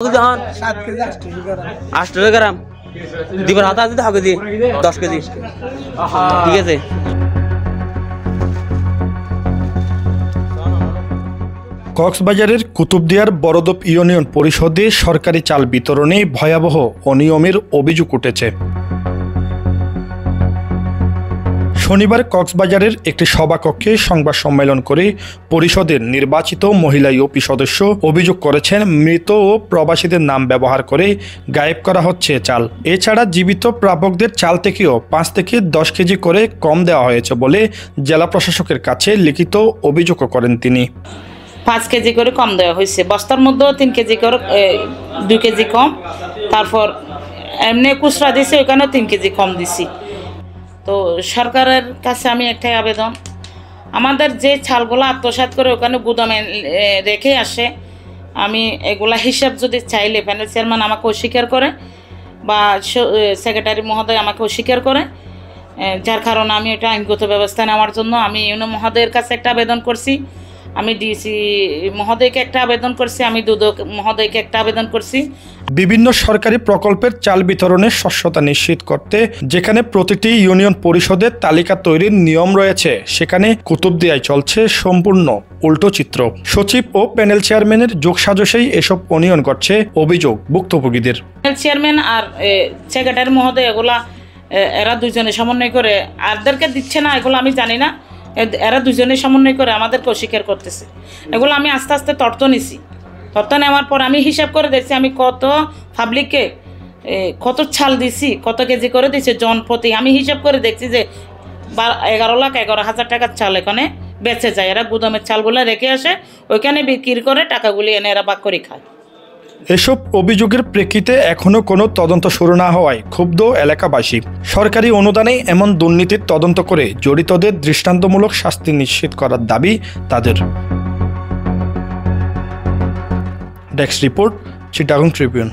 ধান 8 গ্রাম দিবার হাতে আছে হবে দি 10 কেজি ঠিক আছে। কক্সবাজারের কুতুবদিয়ার বড়দপ ইউনিয়ন পরিষদে সরকারি চাল বিতরণে ভয়াবহ অনিয়মের অভিযোগ উঠেছে। শনিবার কক্সবাজারের একটি সভাকক্ষে সংবাদ সম্মেলন করে পরিষদের নির্বাচিত মহিলা ইউপি সদস্য অভিযোগ করেছেন, মৃত ও প্রবাসীদের নাম ব্যবহার করে গায়েব করা হচ্ছে চাল। এছাড়া জীবিত প্রাপকদের চাল থেকেও 5 থেকে 10 কেজি করে কম দেওয়া হয়েছে বলে জেলা প্রশাসকের কাছে লিখিত অভিযোগও করেন তিনি। 5 কেজি করে কম দেওয়া হয়েছে, বস্তার মধ্যেও 3 কেজি করে 2 কেজি কম, তারপর এমনি খুচরা দিছে ওখানেও 3 কেজি কম দিছি। তো সরকারের কাছে আমি একটাই আবেদন, আমাদের যে চালগুলো আত্মসাৎ করে ওখানে গুদামে রেখে আসে, আমি এগুলা হিসাব যদি চাইলে প্যানেল চেয়ারম্যান আমাকে অস্বীকার করে বা সেক্রেটারি মহোদয় আমাকে অস্বীকার করে, যার কারণে আমি এটা আইনগত ব্যবস্থা নেওয়ার জন্য আমি ইউনো মহোদয়ের কাছে একটা আবেদন করছি, আমি ডিসি মহোদয়কে একটা আবেদন করছি, আমি দুদক মহোদয়কে একটা আবেদন করছি। বিভিন্ন সরকারি প্রকল্পের চাল বিতরণের স্বচ্ছতা নিশ্চিত করতে যেখানে প্রতিটি ইউনিয়ন পরিষদের তালিকা তৈরির নিয়ম রয়েছে, সেখানে কুতুবদিয়ায় চলছে সম্পূর্ণ উল্টো চিত্র। সচিব ও প্যানেল চেয়ারম্যানের যোগসাজশেই এসব অনিয়ম ঘটছে অভিযোগ ভুক্তভোগীদের। প্যানেল চেয়ারম্যান আর সেক্রেটারি মহোদয় এগুলা এরা দুজনে সমন্বয় করে আরদেরকে দিচ্ছে না, এগুলো আমি জানি না, এরা দুজনে সমন্বয় করে আমাদেরকে অস্বীকার করতেছে। এগুলো আমি আস্তে আস্তে তর্ক নিছি, তর্ক নেওয়ার পর আমি হিসাব করে দেখছি আমি কত পাবলিককে কত চাল দিছি, কত কেজি করে দিছি জনপ্রতি। আমি হিসাব করে দেখছি যে 11,11,000 টাকার চাল এখানে বেঁচে যায়। এরা গুদামের চালগুলো রেখে আসে, ওইখানে বিক্রি করে টাকাগুলি এনে এরা ভাগ করে খায়। এসব অভিযোগের প্রেক্ষিতে এখনো কোনো তদন্ত শুরু না হওয়ায় ক্ষুব্ধ এলাকাবাসী। সরকারি অনুদানে এমন দুর্নীতির তদন্ত করে জড়িতদের দৃষ্টান্তমূলক শাস্তি নিশ্চিত করার দাবি তাদের। Desk report, Chittagong Tribune.